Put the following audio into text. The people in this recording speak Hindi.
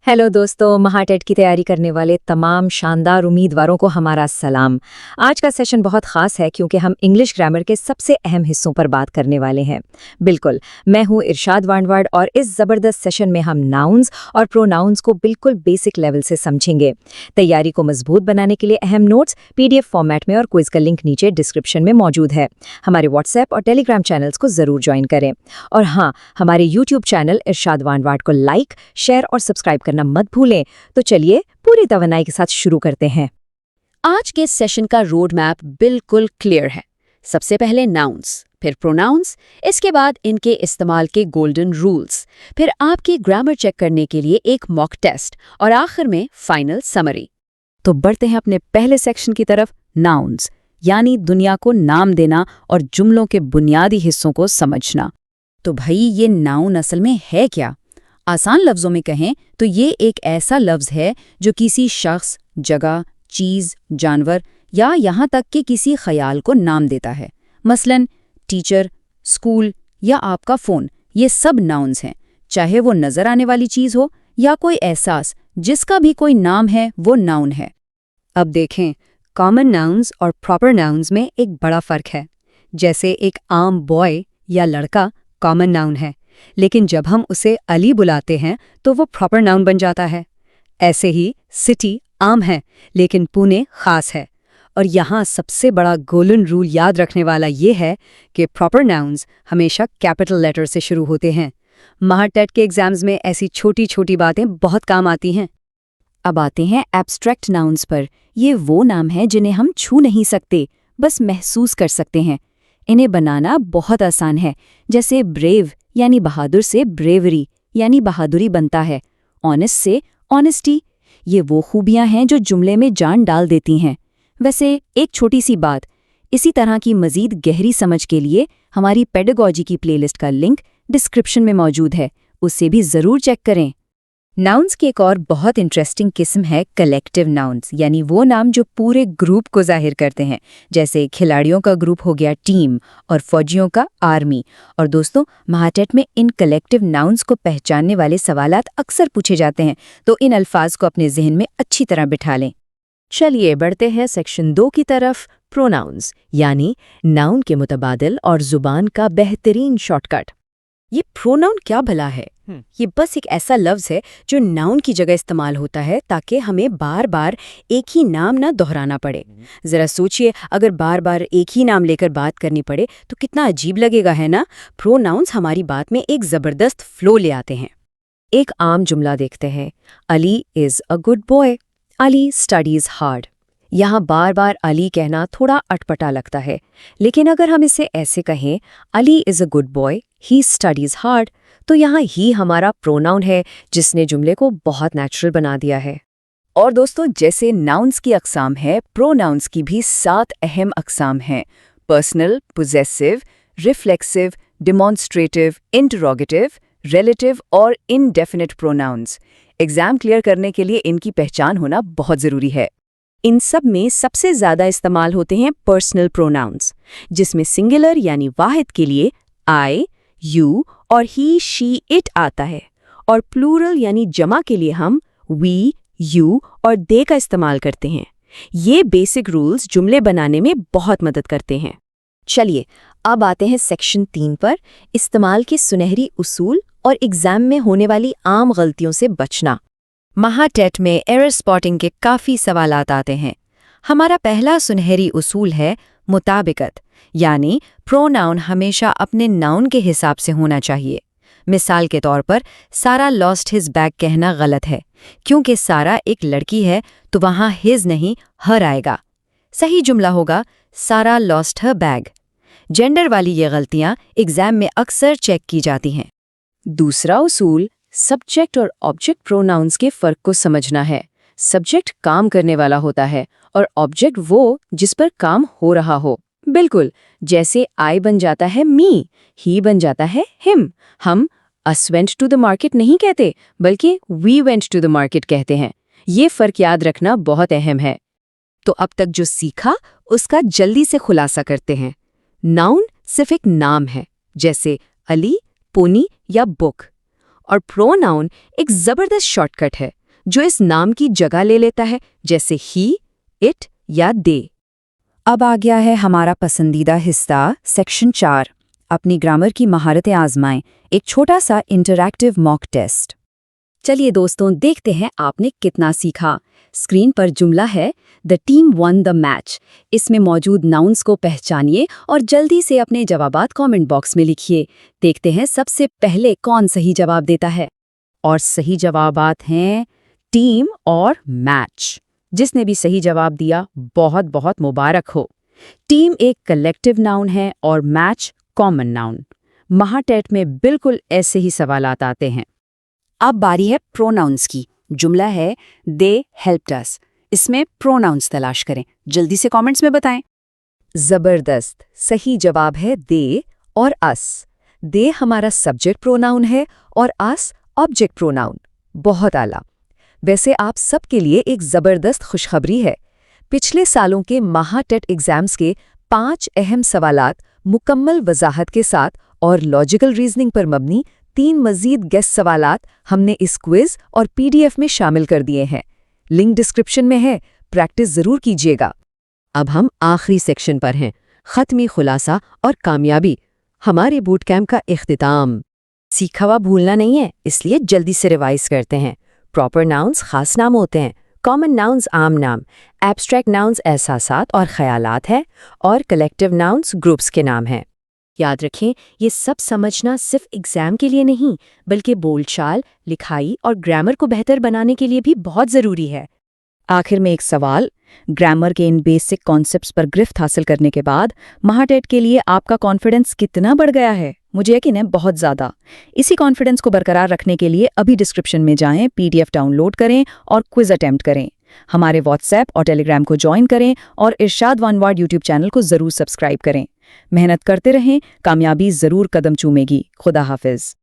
हेलो दोस्तों, महाटेट की तैयारी करने वाले तमाम शानदार उम्मीदवारों को हमारा सलाम। आज का सेशन बहुत खास है क्योंकि हम इंग्लिश ग्रामर के सबसे अहम हिस्सों पर बात करने वाले हैं। बिल्कुल, मैं हूं इरशाद वांडवाड और इस ज़बरदस्त सेशन में हम नाउन्स और प्रोनाउंस को बिल्कुल बेसिक लेवल से समझेंगे। तैयारी को मजबूत बनाने के लिए अहम नोट्स PDF फॉर्मेट में और क्विज का लिंक नीचे डिस्क्रिप्शन में मौजूद है। हमारे व्हाट्सएप और टेलीग्राम चैनल्स को ज़रूर ज्वाइन करें। और हाँ, हमारे यूट्यूब चैनल इरशाद वांडवाड को लाइक, शेयर और सब्सक्राइब करना मत भूलें। तो चलिए पूरी तवन्नाई के साथ शुरू करते हैं। आज के सेशन का रोड मैप बिल्कुल क्लियर है। सबसे पहले नाउन्स, फिर प्रोनाउंस, इसके बाद इनके इस्तेमाल के गोल्डन रूल्स, फिर आपकी ग्रामर चेक करने के लिए एक मॉक टेस्ट और आखिर में फाइनल समरी। तो बढ़ते हैं अपने पहले सेक्शन की तरफ, नाउन्स यानी दुनिया को नाम देना और जुमलों के बुनियादी हिस्सों को समझना। तो भाई, ये नाउन असल में है क्या? आसान लफ्जों में कहें तो ये एक ऐसा लफ्ज है जो किसी शख्स, जगह, चीज, जानवर या यहाँ तक कि किसी ख्याल को नाम देता है। मसलन टीचर, स्कूल या आपका फ़ोन, ये सब नाउन्स हैं। चाहे वो नज़र आने वाली चीज़ हो या कोई एहसास, जिसका भी कोई नाम है वो नाउन है। अब देखें, कॉमन नाउन्स और प्रॉपर नाउन्स में एक बड़ा फ़र्क है। जैसे एक आम बॉय या लड़का कॉमन नाउन है, लेकिन जब हम उसे अली बुलाते हैं तो वो प्रॉपर नाउन बन जाता है। ऐसे ही सिटी आम है, लेकिन पुणे खास है। और यहाँ सबसे बड़ा गोल्डन रूल याद रखने वाला ये है कि प्रॉपर नाउन्स हमेशा कैपिटल लेटर से शुरू होते हैं। महाटेट के एग्जाम्स में ऐसी छोटी छोटी बातें बहुत काम आती हैं। अब आते हैं एब्स्ट्रैक्ट नाउन्स पर। ये वो नाम हैं जिन्हें हम छू नहीं सकते, बस महसूस कर सकते हैं। इन्हें बनाना बहुत आसान है। जैसे ब्रेव यानी बहादुर से ब्रेवरी यानी बहादुरी बनता है। ऑनेस्ट से ऑनेस्टी। ये वो खूबियां हैं जो जुमले में जान डाल देती हैं। वैसे एक छोटी सी बात, इसी तरह की मज़ीद गहरी समझ के लिए हमारी पेडागॉजी की प्लेलिस्ट का लिंक डिस्क्रिप्शन में मौजूद है, उससे भी ज़रूर चेक करें। नाउन्स की एक और बहुत इंटरेस्टिंग किस्म है कलेक्टिव नाउन्स, यानी वो नाम जो पूरे ग्रुप को जाहिर करते हैं। जैसे खिलाड़ियों का ग्रुप हो गया टीम और फौजियों का आर्मी। और दोस्तों, महाटेट में इन कलेक्टिव नाउन्स को पहचानने वाले सवालात अक्सर पूछे जाते हैं, तो इन अल्फाज को अपने जहन में अच्छी तरह बिठा लें। चलिए बढ़ते हैं सेक्शन 2 की तरफ, प्रोनाउंस यानी नाउन के मुतबादिल और जुबान का बेहतरीन शॉर्टकट। ये प्रोनाउन क्या भला है? ये बस एक ऐसा लफ्ज़ है जो नाउन की जगह इस्तेमाल होता है ताकि हमें बार बार एक ही नाम ना दोहराना पड़े। ज़रा सोचिए, अगर बार बार एक ही नाम लेकर बात करनी पड़े तो कितना अजीब लगेगा, है ना? प्रोनाउंस हमारी बात में एक ज़बरदस्त फ्लो ले आते हैं। एक आम जुमला देखते हैं, Ali is a good boy, Ali studies hard. यहाँ बार बार अली कहना थोड़ा अटपटा लगता है, लेकिन अगर हम इसे ऐसे कहें, Ali is a good boy, he studies hard, तो यहाँ ही हमारा प्रोनाउन है जिसने जुमले को बहुत नेचुरल बना दिया है। और दोस्तों, जैसे नाउन्स की अक़साम है, प्रोनाउंस की भी 7 अहम अक़साम हैं। Personal, possessive, reflexive, demonstrative, interrogative, relative और इनडेफिनिट प्रोनाउंस। एग्जाम क्लियर करने के लिए इनकी पहचान होना बहुत ज़रूरी है। इन सब में सबसे ज़्यादा इस्तेमाल होते हैं पर्सनल प्रोनाउंस, जिसमें सिंगुलर यानी वाहिद के लिए आई, यू और ही, शी, इट आता है, और प्लूरल यानी जमा के लिए हम वी, यू और दे का इस्तेमाल करते हैं। ये बेसिक रूल्स जुमले बनाने में बहुत मदद करते हैं। चलिए अब आते हैं सेक्शन 3 पर, इस्तेमाल के सुनहरी उसूल और एग्जाम में होने वाली आम गलतियों से बचना। महाटेट में एरर स्पॉटिंग के काफ़ी सवालात आते हैं। हमारा पहला सुनहरी उसूल है मुताबिकत, यानी प्रोनाउन हमेशा अपने नाउन के हिसाब से होना चाहिए। मिसाल के तौर पर सारा लॉस्ट हिज बैग कहना गलत है, क्योंकि सारा एक लड़की है तो वहाँ हिज नहीं हर आएगा। सही जुमला होगा सारा लॉस्ट हर बैग। जेंडर वाली ये गलतियाँ एग्जाम में अक्सर चेक की जाती हैं। दूसरा उसूल सब्जेक्ट और ऑब्जेक्ट प्रोनाउंस के फ़र्क को समझना है। सब्जेक्ट काम करने वाला होता है और ऑब्जेक्ट वो जिस पर काम हो रहा हो। बिल्कुल, जैसे आई बन जाता है मी, ही बन जाता है हिम। हम us went to the market नहीं कहते, बल्कि we went to the market कहते हैं। ये फ़र्क याद रखना बहुत अहम है। तो अब तक जो सीखा उसका जल्दी से खुलासा करते हैं। नाउन सिर्फ एक नाम है, जैसे अली, पोनी या बुक। और प्रोनाउन एक जबरदस्त शॉर्टकट है जो इस नाम की जगह ले लेता है, जैसे ही, इट या दे। अब आ गया है हमारा पसंदीदा हिस्सा, सेक्शन 4। अपनी ग्रामर की महारतें आजमाएं, एक छोटा सा इंटरैक्टिव मॉक टेस्ट। चलिए दोस्तों, देखते हैं आपने कितना सीखा। स्क्रीन पर जुमला है the team one the match. इसमें मौजूद नाउन्स को पहचानिए और जल्दी से अपने जवाबात कमेंट बॉक्स में लिखिए। देखते हैं सबसे पहले कौन सही जवाब देता है। और सही जवाबात हैं टीम और मैच। जिसने भी सही जवाब दिया, बहुत बहुत मुबारक हो। टीम एक कलेक्टिव नाउन है और मैच कॉमन नाउन। महाटेट में बिल्कुल ऐसे ही सवालात आते हैं। अब बारी है प्रोनाउंस की। जुमला है दे हेल्प्ड अस। इसमें प्रोनाउंस तलाश करें। जल्दी से कमेंट्स में बताएं। जबरदस्त, सही जवाब है दे और अस। दे हमारा सब्जेक्ट प्रोनाउन है और अस ऑब्जेक्ट प्रोनाउन। बहुत आला। वैसे आप सबके लिए एक जबरदस्त खुशखबरी है। पिछले सालों के महाटेट एग्जाम्स के 5 अहम सवालात मुकम्मल वजाहत के साथ और लॉजिकल रीजनिंग पर मबनी 3 मजीद गेस्ट सवालात हमने इस क्विज और पीडीएफ में शामिल कर दिए हैं। लिंक डिस्क्रिप्शन में है, प्रैक्टिस जरूर कीजिएगा। अब हम आखिरी सेक्शन पर हैं, खत्मी खुलासा और कामयाबी, हमारे बूट कैंप का इख्तिताम। सीखा हुआ भूलना नहीं है, इसलिए जल्दी से रिवाइज करते हैं। प्रॉपर नाउन्स खास नाम होते हैं, कॉमन नाउन्स आम नाम, एब्स्ट्रैक्ट नाउन्स एहसासात और ख्यालात हैं, और कलेक्टिव नाउन्स ग्रुप्स के नाम हैं। याद रखें, ये सब समझना सिर्फ एग्जाम के लिए नहीं, बल्कि बोलचाल, लिखाई और ग्रामर को बेहतर बनाने के लिए भी बहुत ज़रूरी है। आखिर में एक सवाल, ग्रामर के इन बेसिक कॉन्सेप्ट्स पर गिरफ्त हासिल करने के बाद महाटेट के लिए आपका कॉन्फिडेंस कितना बढ़ गया है? मुझे यकीन है बहुत ज़्यादा। इसी कॉन्फिडेंस को बरकरार रखने के लिए अभी डिस्क्रिप्शन में जाएं, पीडीएफ डाउनलोड करें और क्विज अटेम्प्ट करें। हमारे व्हाट्सएप और टेलीग्राम को ज्वाइन करें और इरशाद वन वर्ड यूट्यूब चैनल को ज़रूर सब्सक्राइब करें। मेहनत करते रहें, कामयाबी ज़रूर कदम चूमेगी। खुदा हाफिज़।